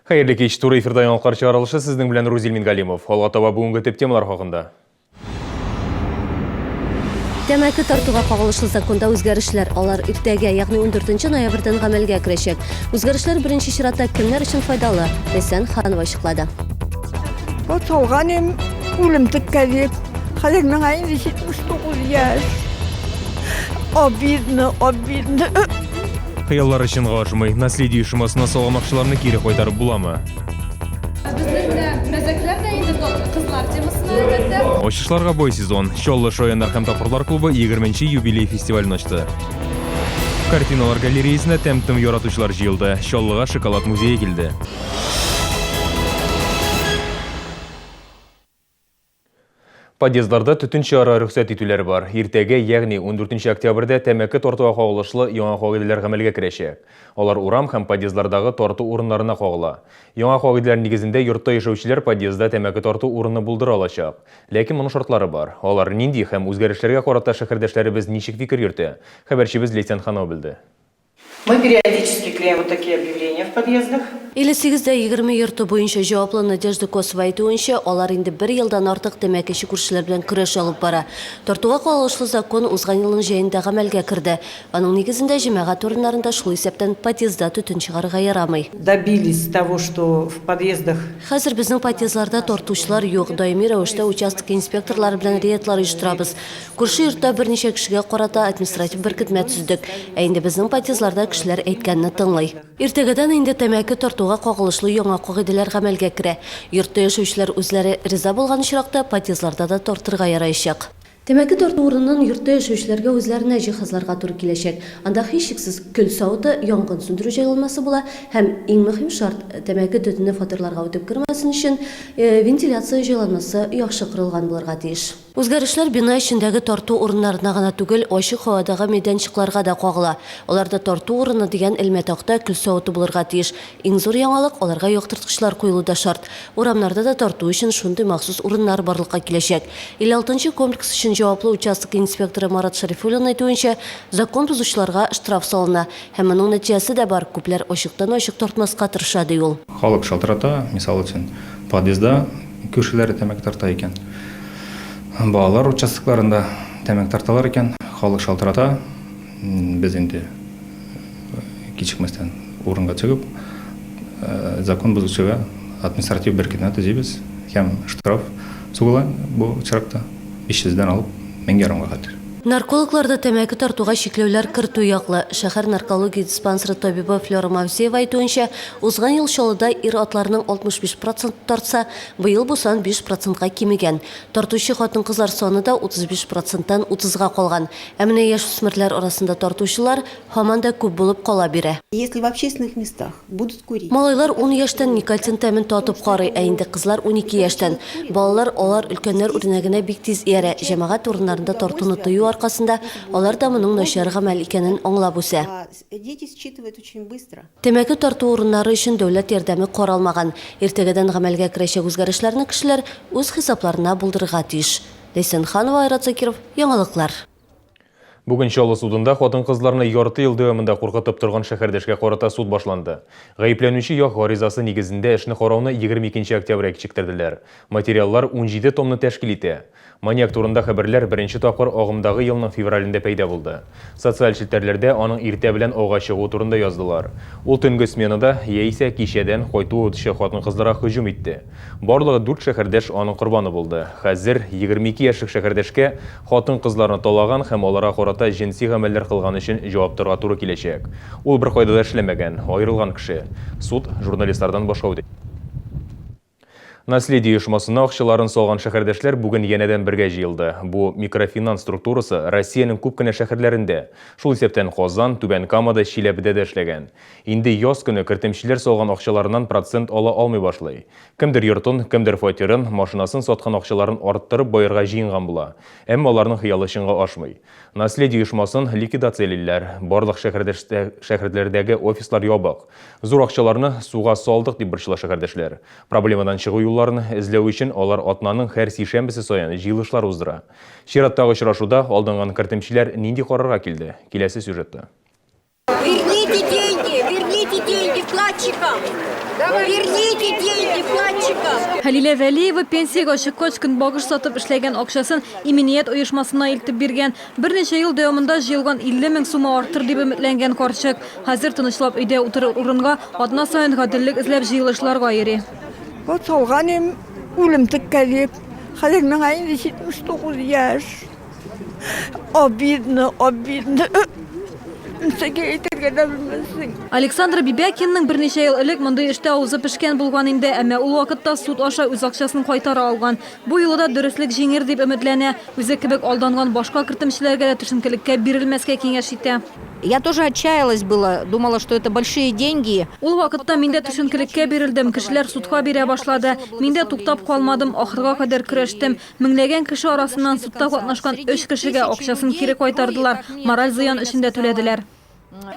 Хайырлы кеш, туры эфирда яңалықтар чыгарылышы сіздің білән Рузил Мингалимов. Алғатаба бүгінгі теп темалар хақында. Тәмәке тартуға қағылышлы законда өзгәрішләр. Алар иртәгә, ягъни 14 ноябрьдән гамәлгә керәчәк. Үзгәрешләр беренче чиратта кемнәр өчен файдалы? Ләйсән Ханова ачыклады. Талганым үлем теккәлеп, хәзер миңа инде 79 яшь. Обидно. Хыяллар өчен гашмый, наследие шумасына салган акчаларны кире кайтарып буламы? Ачышларга бой сезон. Чоллы шояндар һәм тапкырлар клубы 20-нче юбилей фестивален ачты. Картиналар галереясына тәм-тым яратучылар җыелды. Чоллыга шоколад музее килде. Подъездларда төтен чыгарга рөхсәт итүләр бар. Иртәгә, ягъни 14 октябрьдә тәмәке тартуга кагылышлы яңа кагыйдәләр гамәлгә керәчәк. Алар урам һәм подъездлардагы тарту урыннарына кагыла. Яңа кагыйдәләр нигезендә йортта яшәүчеләр подъездда тәмәке тарту урыны булдыра алачак. Ләкин моның шартлары бар. Алар нинди һәм үзгәрешләргә карата шәһәрдәшләребез ничек фикер йөртә? Хәбәрчебез Ләйсән Ханова белде. Мы периодически клеим вот такие объявления в подъездах. 58-20 йорты буенча җаваплы Надежда Косова әйтүенчә, алар инде 1 елдан артык тәмәкече күршеләр белән көрәш алып бара. Тартуга кагылышлы закон узган елның җәендә гамәлгә керде. Аның нигезендә җәмәгать урыннарында шул исәптән подъездда төтен чыгарга ярамый. Добились того, что в подъездах Хәзер безнең подъездларда тартучылар юк. Даими рәвештә участок инспекторлары белән рейдлар оештырабыз. Күрше йортта берничә кешегә карата административ беркетмә төздек. Ә инде безнең подъездларда кешеләр әйткәнне тыңлый. Иртәгәдән инде тәмәке тартуга кагылышлы яңа кагыйдәләр гамәлгә керә. Йортта яшәүчеләр үзләре риза булган очракта подъездларда да тартырга яраячак. Тәмәке тарту урынын йортта яшәүчеләргә үзләренә җиһазларга туры киләчәк. Анда һичшиксез көл сауыты, янгын сүндерү җайланмасы була һәм иң мөһим шарт тәмәке төтене фатирларга үтеп кермәсен өчен вентиляция җайланмасы яхшы корылган булырга тиеш. Үзгәрешләр бина эчендәге тарту урыннарына гына түгел, ачык һавадагы мәйданчыкларга да кагыла. Аларда тарту урыны дигән элмәтакта көл сауыты булырга тиеш. Иң зур яңалык аларга яктырткычлар куелу да шарт. Урамнарда да тарту өчен шундый махсус урыннар барлыкка киләчәк. 56-нчы комплекс өчен җаваплы участок инспекторы Марат Шарифуллин әйтүенчә, закон бузучыларга штраф салына. Һәм моның нәтиҗәсе дә бар. Күпләр ачыктан-ачык тартмаска тырыша ди ул. Халык шалтырата, мисал өчен, подъездда күршеләре тәмәке тарта икән. Балалар участокларында тәмәк тарталар икән, халык шалтырата, без инде кичекмәстән урынга чыгып, закон бузучыга административ беркетмә төзибез һәм штраф сугыла бу чиракта 500-дән алып 1000 кадәр. Наркологларда тәмәке тартуга чикләүләр кертү яклы. Шәһәр наркология диспансеры табибы Флора Мавзеева әйтүенчә, узган ел Чаллыда ир-атларның 65% тартса, быел бу сан 5%-га кимегән. Тартучы хатын-кызлар саны да 35%-тан 30-га калган. Ә менә яшүсмерләр арасында тартучылар һаман да күп булып кала бирә. Если в общественных местах будут курить. Малайлар 10 яшьтән никотин тәмен татып карый, ә инде кызлар 12 яшьтән. Балалар алар өлкәннәр үрнәгенә бик тиз иярә. Җәмәгать урыннарында тартуны тыю аркасында алар да моның начар гамәл икәнен аңлап үсә. Дети считывают очень быстро. Тәмәке тарту урыннары өчен дәүләт ярдәме каралмаган. Иртәгәдән гамәлгә керәчәк үзгәрешләрне кешеләр үз хисапларына булдырырга тиеш. Ләйсән Ханова, Айрат Закиров, яңалыклар. Бүген Чаллы судында хатын-кызларны ярты ел дәвамында куркытып торган шәһәрдәшкә карата суд башланды. Гаепләнүче як гаризасы нигезендә эшне карауны 22 октябрьгә кичектерделәр. Материаллар 17 томны тәшкил итә. Маньяк турында хәбәрләр беренче тапкыр агымдагы елның февралендә пәйда булды. Социаль челтәрләрдә аның иртә белән ауга чыгу турында яздылар. Ул төнге сменада яисә кичәдән кайту үтеше хатын-кызларга һөҗүм итте. Барлыгы 4 шәһәрдәш аның корбаны булды. Хәзер 22 яшьлек шәһәрдәшкә хатын-кызларны талаган һәм аларга карата җинси гамәлләр кылган өчен җавап торырга туры киләчәк. Ул бер кайда да эшләмәгән, аерылган кеше. Суд журналистлардан башкау. Наследие оешмасына акчаларын салган шәһәрдәшләр бүген янәдән бергә җыелды. Бу микрофинанс структурасы Россиянең күп кенә шәһәрләрендә, шул исәптән Казан, Түбән Камада, Чиләбедә дә эшләгән. Инде яз көне кертемчеләр салган акчаларыннан процент ала алмый башлый. Кемдер йортын, кемдер фатирын, машинасын саткан акчаларын арттырып байырга җыенган була. Әмма аларның хыялы чынга ашмый. Наследие оешмасын ликвидациялиләр. Барлык шәһәрләрдәге офислар ябык. Зур акчаларны суга салдык дип борчыла шәһәрдәшләр. Проблемадан чыгу юлларын эзләү өчен алар атнаның һәр сишәмбесе саен җыелышлар уздыра. Чираттагы очрашуда алдынган кертемчеләр нинди карарга килде? Киләсе сюжетта. Верните деньги вкладчикам. Верните деньги вкладчикам! Халиле Вәлиева пенсияга чыккач көнбагыш сатып эшләгән акчасын иминiyet оешмасына илтеп биргән. Берничә ел дәвамында җыелган 50 мең сум артыр дип өметләнгән карчык. Хәзер тынычлап өйдә утырыр урынга атна саен гаделлек эзләп җыелышларга йөри. Вот солганем үлем теккәлеп. Хәзер миңа 79 яшь. Обидно. Александра Бибякинның берничә ел элек мондый эштә авызы пешкән булган инде, әмма ул вакытта суд аша үз акчасын кайтара алган. Бу юлда дөрестлек җиңер дип өметләнә. Үзе кебек алданган башка кертемчеләргә дә төшенкелеккә бирелмәскә киңәш итә. Я тоже отчаялась было, думала, что это большие деньги. Ул вакытта мин дә төшенкелеккә бирелдем, кешеләр судка бирә башлады. Мин дә туктап калмадым, ахырга кадәр көрәштем. Меңләгән кеше арасыннан судта катнашкан 3 кешегә акчасын кире кайтардылар, мораль зыян өчен дә түләделәр.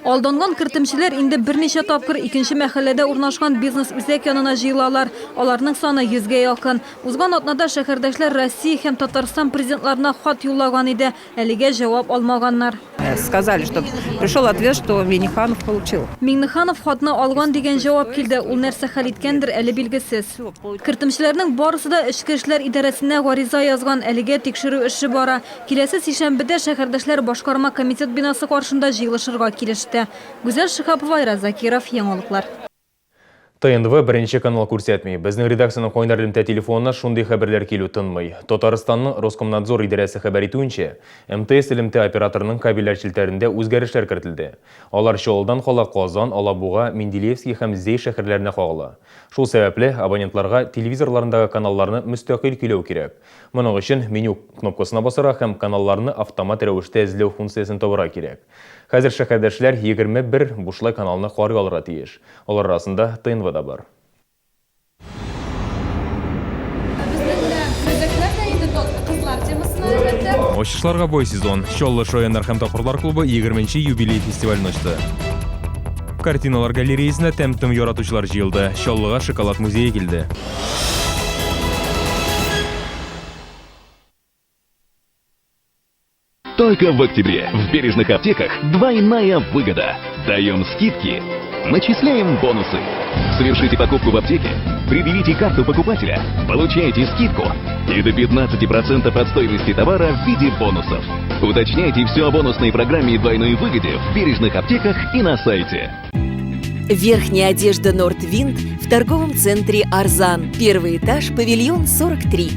Алданган кертемчеләр инде берничә тапкыр икенче мәхәлләдә урнашкан бизнес үзәк янына җыелалар. Аларның саны 100-гә якын. Узган атнада шәһәрдәшләр Россия һәм Татарстан президентларына хат юллаган иде, әлегә җавап алмаганнар. Сказали, что пришел ответ, что Минниханов получил. Минниханов хатны алган дигән җавап килде. Ул нәрсә хәл иткәндер, әле билгесез. Кертемчеләрнең барысы да Эчке эшләр идарәсенә гариза язган, әлегә тикшерү эше бара. Киләсе сишәмбедә шәһәрдәшләр башкарма комитет бинасы каршында җыелышырга килеште. Гүзәл Шихапова, Айрат Закиров, яңалыклар. ТНВ беренче канал күрсәтми. Безнең редакциянең кайнар элемтә телефонына шундый хәбәрләр килү тынмый. Татарстанның Роскомнадзор идарәсе хәбәр итүенчә, МТС элемтә операторының кабельләр челтәрендә үзгәрешләр кертелде. Алар Чаллыдан кала Казан, Алабуга, Менделеевский һәм Зей шәһәрләренә кагыла. Шул сәбәпле абонентларга телевизорларындагы каналларны мөстәкыйль көйләү кирәк. Моның өчен меню кнопкасына басарга һәм каналларны автомат рәвештә эзләү функциясын табарга кирәк. Хәзер шәһәрдәшләр 21 бушлай каналны карый алырга тиеш. Алар арасында ТНВ да бар. Ачышларга бой сезон. Чаллы шаяннар һәм тапкырлар клубы 20-нче юбилей фестивален ачты. Картиналар галереясына тәм-тым яратучылар җыелды. Чаллыга шоколад музее килде. Только в октябре в бережных аптеках двойная выгода. Даем скидки, начисляем бонусы. Совершите покупку в аптеке, предъявите карту покупателя, получаете скидку и до 15% от стоимости товара в виде бонусов. Уточняйте все о бонусной программе и двойной выгоде в бережных аптеках и на сайте. Верхняя одежда Нордвинд в торговом центре Арзан. Первый этаж, павильон 43.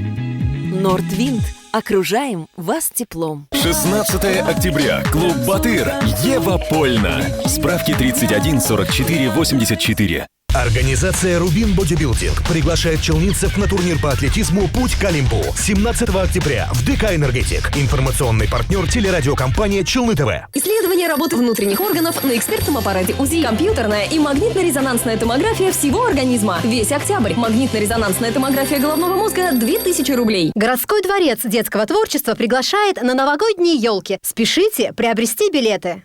Нордвинд. Окружаем вас теплом. 16 октября. Клуб «Батыр». Ева Польна. Справки 31 44 84. Организация «Рубин Бодибилдинг» приглашает челнинцев на турнир по атлетизму «Путь к Олимпу» 17 октября в ДК «Энергетик». Информационный партнер телерадиокомпания «Челны ТВ». Исследование работы внутренних органов на экспертном аппарате УЗИ, компьютерная и магнитно-резонансная томография всего организма. Весь октябрь. Магнитно-резонансная томография головного мозга 2000 рублей. Городской дворец детского творчества приглашает на новогодние елки. Спешите приобрести билеты.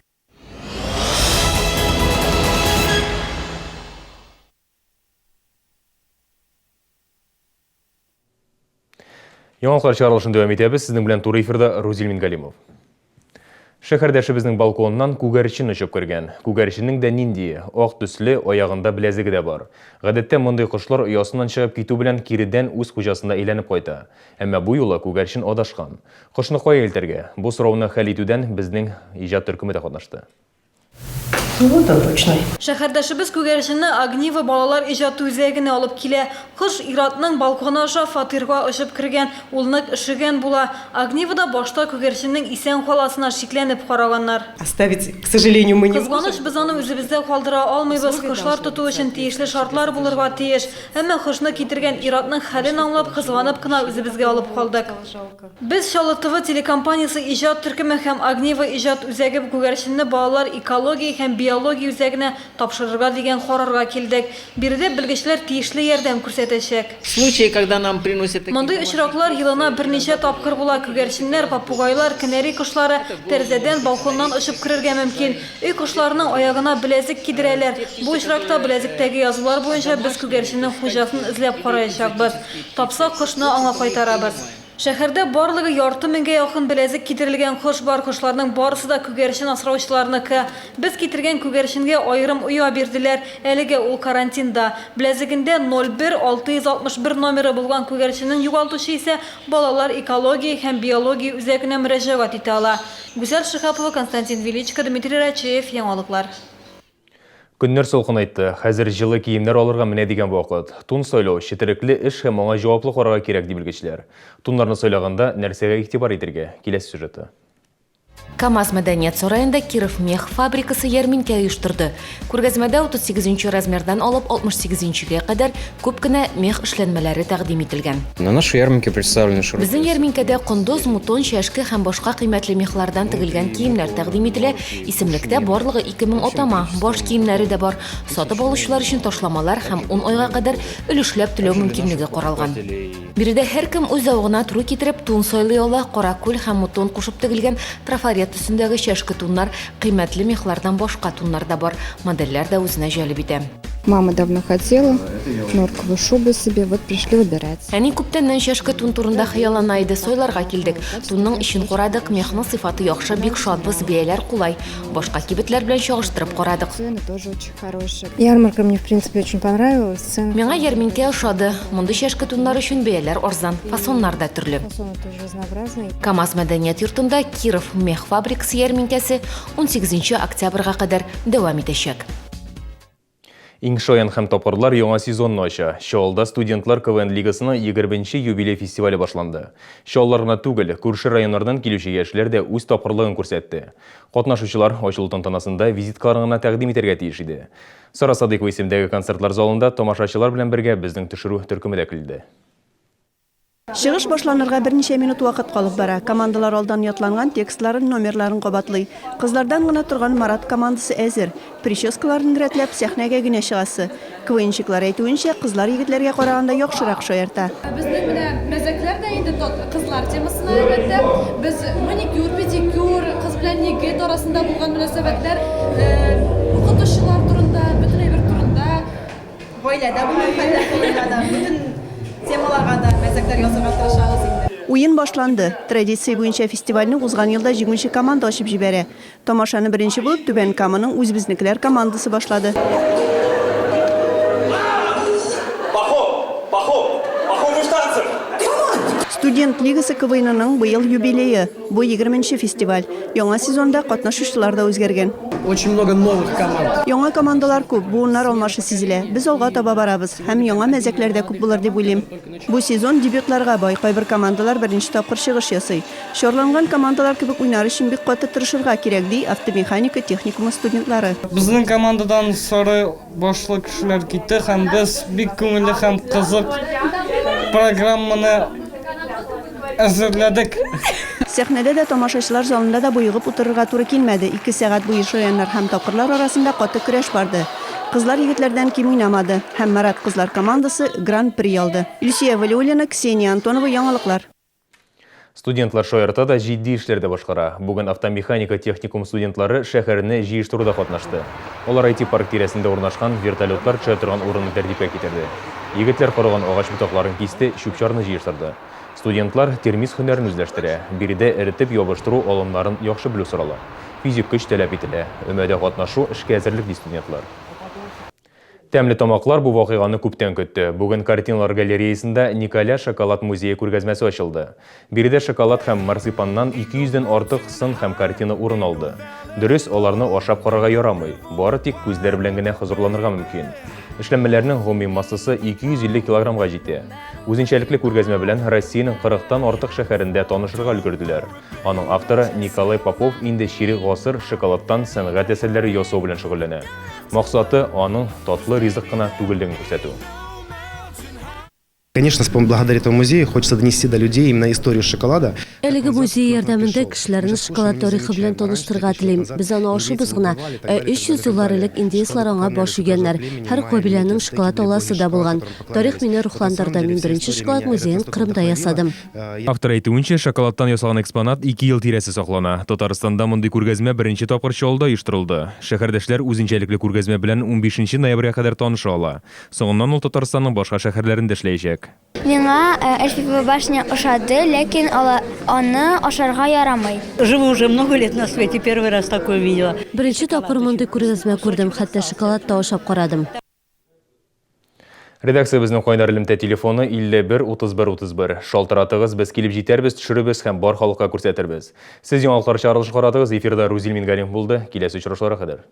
Яңалыклар чыгарылышын дәвам итәбез. Сезнең белән туры эфирда Рузил Мингалимов. Шәһәрдәшебезнең балконыннан күгәрчен очып кергән. Күгәрченнең дә нинди? Ак төсле, аягында беләзеге дә бар. Гадәттә мондый кошлар оясыннан чыгып китү белән киридән үз хуҗасында әйләнеп кайта. Әмма бу юлы күгәрчен адашкан. Кошны кая илтергә? Бу сорауны хәл итүдән безнең иҗат төркеме дә катнашты. Шәһәрдәшебез күгәрченне Огниво балалар иҗаты үзәгенә алып килә. Кыш Иратның балконы аша фатирга очып кергән, ул нык ишегән була. Огнивода башта күгәрченнең исән каласына шикләнеп караганнар. Оставить, к сожалению, мы не можем. Кызганыч, без аны үзебездә калдыра алмыйбыз. Кошлар тоту өчен тиешле шартлар булырга тиеш. Әмма кышны китергән Иратның хәлен аңлап, кызганып кына үзебезгә алып калдык. Без Чаллы ТВ телекомпаниясе иҗат төркеме һәм Огниво иҗат үзәге күгәрченне балалар экология һәм биология үзәгенә тапшырырга дигән карарга килдек. Биредә белгечләр тиешле ярдәм күрсәтәчәк. Случаи, когда нам приносят такие... Мондый очраклар елына берничә тапкыр була. Күгәрченнәр, попугайлар, канари кошлары тәрәзәдән, балконнан очып керергә мөмкин. Өй кошларының аягына беләзек кидерәләр. Бу очракта беләзектәге язулар буенча без күгәрченнең хуҗасын эзләп караячакбыз. Тапсак кошны аңа кайтарабыз. Шәһәрдә барлыгы ярты меңгә якын беләзек китерелгән кош бар, кошларның барысы да күгәрчен асраучыларныкы. Без китергән күгәрченгә аерым уя бирделәр, әлегә ул карантинда. Беләзегендә 01661 номеры булган күгәрченең югалтучы исә балалар экология һәм биология үзәгенә мөрәҗәгать итә ала. Гүзәл Шихапова, Константин Величко, Дмитрий Рачеев, яңалыклар. Күннер солқын айтты. Хәзер жылы киемнәр алырга менә дигән вакыт. Тун сойлау четерекле эш һәм аңа җаваплы карарга кирәк ди белгечләр. Туннарны сойлаганда нәрсәгә игътибар итәргә? Киләсе сюжеты. КамАЗ мәдәният сараенда Киров мех фабрикасы ярминкә оештырды. Күргәзмәдә 38 размердан алып 68-гә кадәр күп кенә мех эшләнмәләре тәкъдим ителгән. На нашей ярмарке представлены широкие. Безнең ярминкәдә кондоз, мутон, чәшке һәм башка кыйммәтле мехлардан тегелгән киемнәр тәкъдим ителә. Исемлектә барлыгы 2000 атама, баш киемнәре дә бар. Сатып алучылар өчен ташламалар һәм 10 айга кадәр өлешләп түләү мөмкинлеге каралган. Биредә һәркем үз авына туры китереп тун сайлый ала, кара күл һәм мутон кушып тегелгән трафарет төсендәге чәшке туннар, кыйммәтле мехлардан башка туннар да бар. Модельләр дә үзенә җәлеп итә. Мама давно хотела норковую шубу себе, вот пришли выбирать. Әни күптәннән чәшке тун турында хыяллана иде, сойларга килдек. Тунның ишен карадык, мехның сыйфаты яхшы, бик шатбыз, бәяләр кулай. Башка кибетләр белән чагыштырып карадык. Цены тоже очень хорошие. Ярмарка мне в принципе очень понравилась. Цены. Миңа ярминкә ошады. Мондый чәшке туннар өчен бәяләр арзан, фасоннар да төрле. Фасоны тоже разнообразные. КамАЗ мәдәният йортында Киров мех фабрикасы ярминкәсе 18 октябрьгә кадәр дәвам итәчәк. Иң шаян һәм тапкырлар яңа сезонны ача. Чаллыда студентлар КВН лигасының 20-нче юбилей фестивале башланды. Чаллылар гына түгел, күрше районнардан килүче яшьләр дә үз тапкырлыгын күрсәтте. Катнашучылар ачылу тантанасында визиткаларын гына тәкъдим итәргә тиеш иде. Сара Садыйкова исемендәге концертлар залында тамашачылар белән бергә безнең төшерү төркеме дә килде. Чыгыш башланырга берничә минут вакыт калып бара. Командалар алдан ятланган текстларын, номерларын кабатлый. Кызлардан гына торган Марат командасы әзер. Прическаларын рәтләп сәхнәгә генә чыгасы. КВНчиклар әйтүенчә, кызлар егетләргә караганда яхшырак шаярта. Безнең менә мәзәкләр дә инде кызлар темасына әлбәттә. Без маникюр, педикюр, кыз белән егет арасында булган мөнәсәбәтләр, укытучылар турында, бөтен әйбер турында, гаиләдә булган хәлләр, бөтен темаларга да мәзәкләр ясарга тырышабыз инде. Уен башланды. Традиция буенча фестивальне узган елда җиңүче команда ачып җибәрә. Тамашаны беренче булып Түбән Каманың үзбезнекеләр командасы башлады. Студент лигасы КВНның быел юбилее. Бу 20-нче фестиваль. Яңа сезонда катнашучылар да үзгәргән. Очень много новых команд. Яңа командалар күп, буыннар алмашы сизелә. Без алга таба барабыз һәм яңа мәзәкләр дә күп булыр дип уйлыйм. Бу сезон дебютларга бай, кайбер командалар беренче тапкыр чыгыш ясый. Шорланган командалар кебек уйнар өчен бик каты тырышырга кирәк ди автомеханика техникумы студентлары. Безнең командадан сары башлы кешеләр китте һәм без бик күңелле һәм кызык программаны әзерләдек. Сәхнәдә дә тамашачылар залында да буйгып утырырга туры килмәде. 2 сәгать буе шаяннар һәм тапкырлар арасында каты көрәш барды. Кызлар егетләрдән ким уйнамады һәм Марат кызлар командасы гран-при алды. Люсия Валиуллина, Ксения Антонова, яңалыклар. Студентлар шаярта да җитди эшләрдә башкара. Бүген автомеханика техникум студентлары шәһәрне җыештыруда катнашты. Алар IT парк тирәсендә урнашкан вертолетлар төшә торган урынны тәртипкә китерде. Егетләр караган агач ботакларын кисте, чүп-чарны җыештырды. Студентлар термис һөнәрен үзләштерә. Биредә эретеп ябыштыру алымнарын яхшы белү сорала. Физик көч таләп ителә. Өмәдә катнашу эшкә әзерлек ди студентлар. Тәмле тамаклар бу вакыйганы күптән көтте. Бүген картиналар галереясында Николя шоколад музее күргәзмәсе ачылды. Биредә шоколад һәм марсипаннан 200дән артык сын һәм картина урын алды. Дөрес, аларны ашап карарга ярамый. Бары тик күзләр белән генә хозурланырга мөмкин. Эшләнмәләрнең гомуми массасы 250 килограммга җитә. Үзенчәлекле күргәзмә белән Россиянең 40тан артык шәһәрендә танышырга өлгерделәр. Аның авторы Николай Попов инде чирек гасыр шоколадтан сәнгать әсәрләре ясау белән шөгыльләнә. Максаты аның татлы ризык кына түгеллеген күрсәтү. Конечно, благодаря этому музею хочется донести до людей именно историю шоколада. Әлеге музей ярдәмендә кешеләрне шоколад тарихы белән таныштырырга телим. Без аны ашыбыз гына. 300 еллар элек индеецлар аңа баш игәннәр. Һәр кабиләнең шоколад аласы да булган. Тарих мине рухландырды. Мин беренче шоколад музеен Кырымда ясадым. Автор әйтүенчә, шоколадтан ясалган экспонат 2 ел тирәсе саклана. Татарстанда мондый күргәзмә беренче тапкыр Чаллыда оештырылды. Шәһәрдәшләр үзенчәлекле күргәзмә белән 15 ноябрьгә кадәр таныша ала. Соңыннан ул Татарстанның башка шәһәрләрендә эшләячәк. күрсәтәчәк. Миңа эльфиевая башня ошады, ләкин аны ашарга ярамый. Живу уже много лет на свете, первый раз такое видела. Беренче тапкыр мондай күргәзмә күрдем, хәтта шоколад та ашап карадым. Редакциябезнең кайнар элемтә телефоны 51 31 31. Шалтыратыгыз, без килеп җитәрбез, төшеребез һәм бар халыкка күрсәтербез. Сез яңалыклар чыгарылыш карадыгыз, эфирда Рузил Мингалин булды. Киләсе очрашларга кадәр.